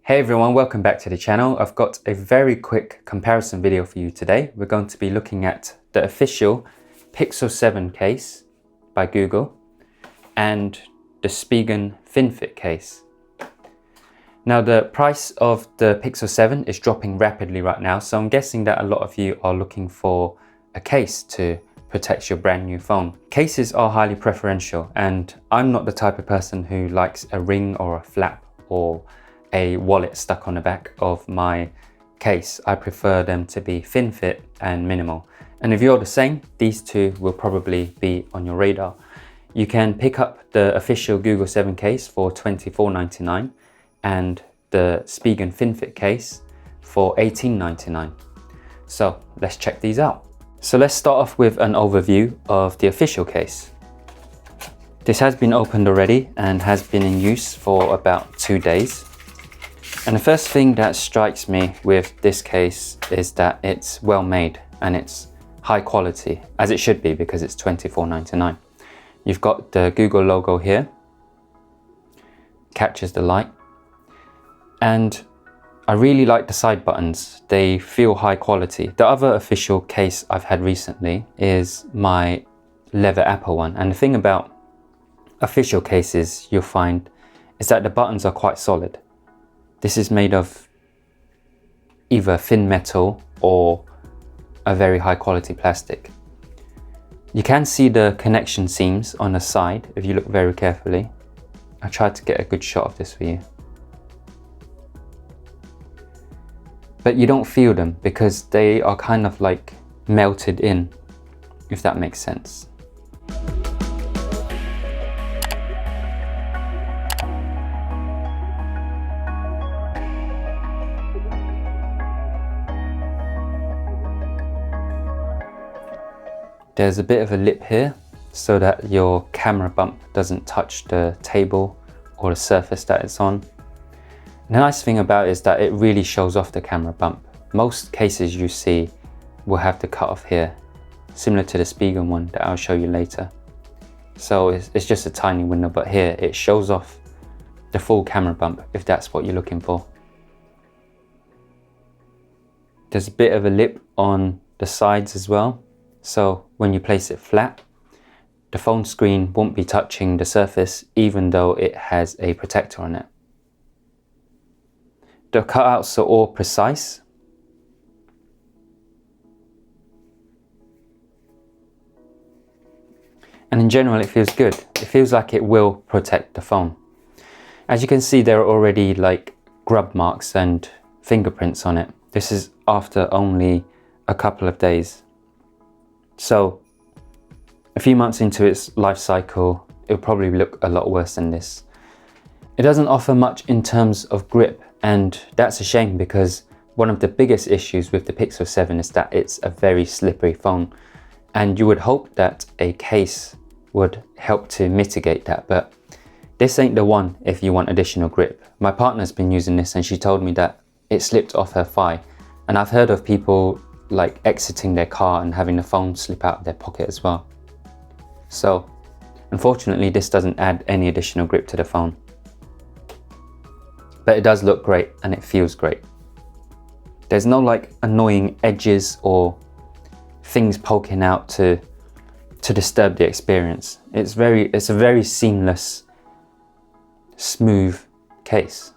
Hey everyone, welcome back to the channel. I've got a very quick comparison video for you today. We're going to be looking at the official Pixel 7 case by Google and the Spigen FinFit case. Now the price of the Pixel 7 is dropping rapidly right now, so I'm guessing that a lot of you are looking for a case to protect your brand new phone. Cases are highly preferential, and I'm not the type of person who likes a ring or a flap or a wallet stuck on the back of my case. I prefer them to be FinFit and minimal. And if you're the same, these two will probably be on your radar. You can pick up the official Google 7 case for $24.99 and the Spigen FinFit case for $18.99. So let's check these out. So let's start off with an overview of the official case. This has been opened already and has been in use for about 2 days. And the first thing that strikes me with this case is that it's well made and it's high quality, as it should be because it's $24.99. You've got the Google logo here, catches the light. And I really like the side buttons. They feel high quality. The other official case I've had recently is my leather Apple one. And the thing about official cases you'll find is that the buttons are quite solid. This is made of either thin metal or a very high quality plastic. You can see the connection seams on the side if you look very carefully. I tried to get a good shot of this for you. But you don't feel them because they are kind of like melted in, if that makes sense. There's a bit of a lip here so that your camera bump doesn't touch the table or the surface that it's on. The nice thing about it is that it really shows off the camera bump. Most cases you see will have the cut off here, similar to the Spigen one that I'll show you later. So it's just a tiny window, but here it shows off the full camera bump if that's what you're looking for. There's a bit of a lip on the sides as well. So when you place it flat, the phone screen won't be touching the surface even though it has a protector on it. The cutouts are all precise. And in general it feels good. It feels like it will protect the phone. As you can see, there are already like grub marks and fingerprints on it. This is after only a couple of days. So a few months into its life cycle, it'll probably look a lot worse than this. It doesn't offer much in terms of grip, and that's a shame because one of the biggest issues with the Pixel 7 is that it's a very slippery phone, and you would hope that a case would help to mitigate that, but this ain't the one if you want additional grip. My partner's been using this and she told me that it slipped off her thigh, and I've heard of people like exiting their car and having the phone slip out of their pocket as well. So unfortunately this doesn't add any additional grip to the phone. But it does look great and it feels great. There's no like annoying edges or things poking out to disturb the experience. It's a very seamless, smooth case.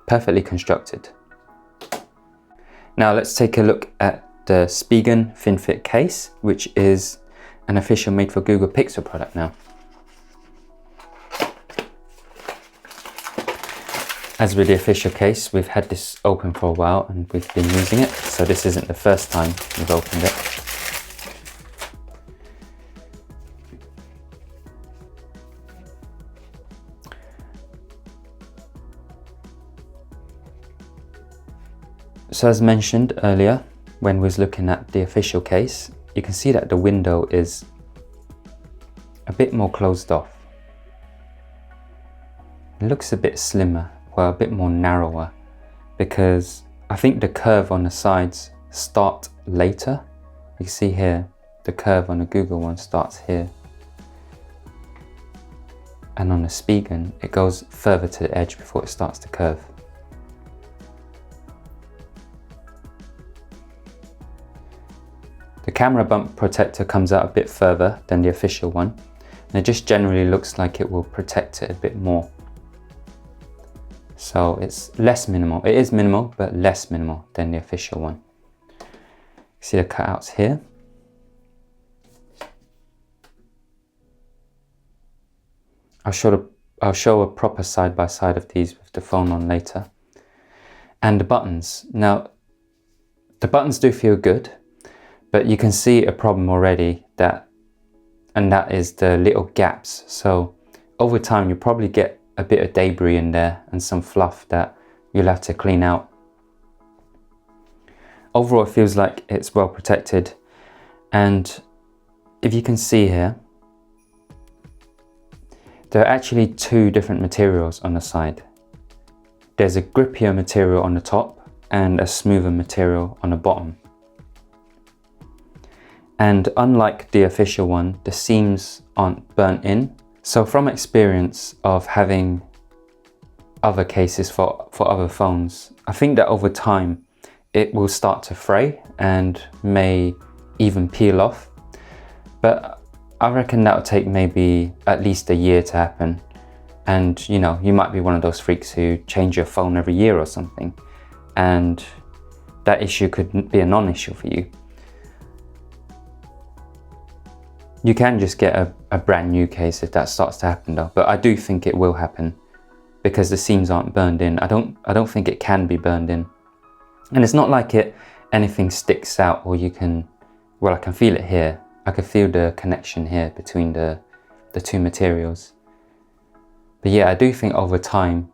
Perfectly constructed. Now let's take a look at the Spigen FinFit case, which is an official made for Google Pixel product now. As with the official case, we've had this open for a while and we've been using it, so this isn't the first time we've opened it. So as mentioned earlier, when we was looking at the official case, you can see that the window is a bit more closed off. It looks a bit slimmer, well, a bit more narrower, because I think the curve on the sides start later. You can see here, the curve on the Google one starts here. And on the Spigen, it goes further to the edge before it starts to curve. camera bump protector comes out a bit further than the official one, and it just generally looks like it will protect it a bit more. So it's less minimal. It is minimal, but less minimal than the official one. See the cutouts here? I'll show a proper side-by-side of these with the phone on later. And the buttons. Now, the buttons do feel good, but you can see a problem already, and that is the little gaps. So over time, you'll probably get a bit of debris in there and some fluff that you'll have to clean out. Overall, it feels like it's well protected. And if you can see here, there are actually two different materials on the side. There's a grippier material on the top and a smoother material on the bottom. And unlike the official one, the seams aren't burnt in. So from experience of having other cases for other phones, I think that over time it will start to fray and may even peel off. But I reckon that'll take maybe at least a year to happen. And you know, you might be one of those freaks who change your phone every year or something, and that issue could be a non-issue for you. You can just get a brand new case if that starts to happen though, but I do think it will happen because the seams aren't burned in. I don't think it can be burned in. And it's not like anything sticks out, or you can, well, I can feel it here. I can feel the connection here between the two materials. But yeah, I do think over time,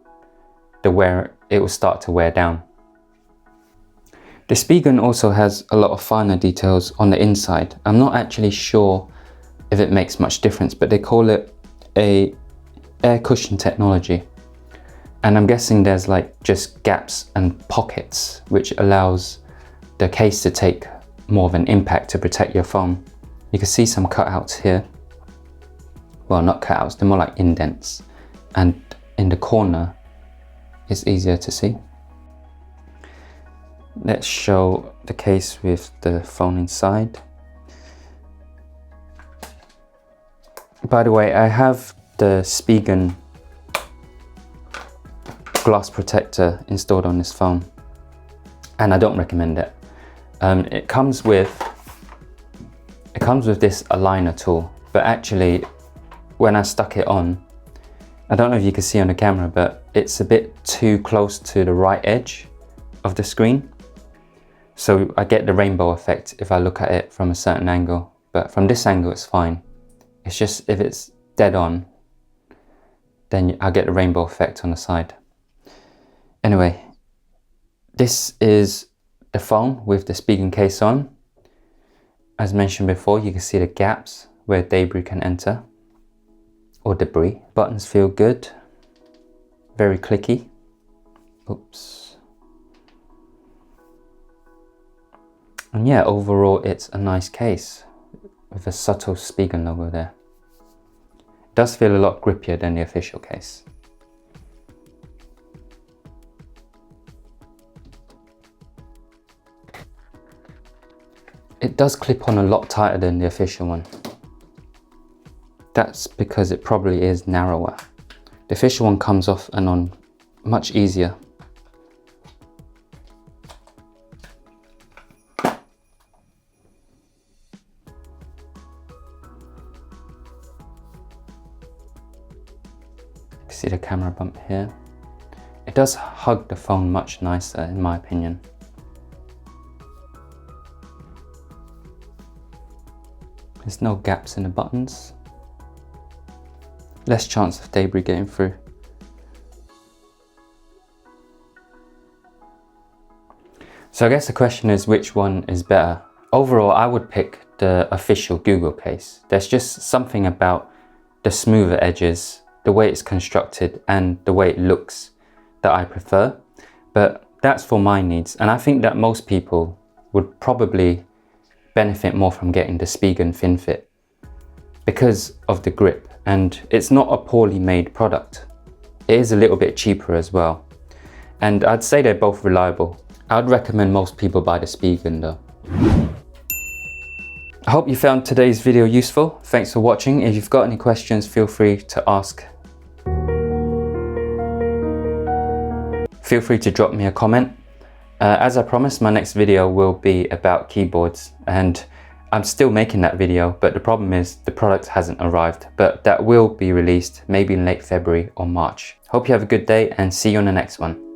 it will start to wear down. The Spigen also has a lot of finer details on the inside. I'm not actually sure if it makes much difference, but they call it a air cushion technology. And I'm guessing there's like just gaps and pockets, which allows the case to take more of an impact to protect your phone. You can see some cutouts here. Well, not cutouts, they're more like indents. And in the corner, it's easier to see. Let's show the case with the phone inside. By the way, I have the Spigen glass protector installed on this phone, and I don't recommend it. It comes with this aligner tool, but actually when I stuck it on, I don't know if you can see on the camera, but it's a bit too close to the right edge of the screen. So I get the rainbow effect if I look at it from a certain angle, but from this angle it's fine. It's just if it's dead on, then I get the rainbow effect on the side. Anyway, this is the phone with the Spigen case on. As mentioned before, you can see the gaps where debris can enter, or debris. Buttons feel good, very clicky. Oops. And yeah, overall it's a nice case with a subtle Spigen logo there. It does feel a lot grippier than the official case. It does clip on a lot tighter than the official one. That's because it probably is narrower. The official one comes off and on much easier. See the camera bump here. It does hug the phone much nicer in my opinion. There's no gaps in the buttons. Less chance of debris getting through. So I guess the question is, which one is better? Overall, I would pick the official Google case. There's just something about the smoother edges, the way it's constructed and the way it looks that I prefer. But that's for my needs. And I think that most people would probably benefit more from getting the Spigen FinFit because of the grip, and it's not a poorly made product. It is a little bit cheaper as well, and I'd say they're both reliable. I'd recommend most people buy the Spigen though. I hope you found today's video useful. Thanks for watching. If you've got any questions, feel free to ask. Feel free to drop me a comment. As I promised, my next video will be about keyboards, and I'm still making that video, but the problem is the product hasn't arrived, but that will be released maybe in late February or March. Hope you have a good day and see you on the next one.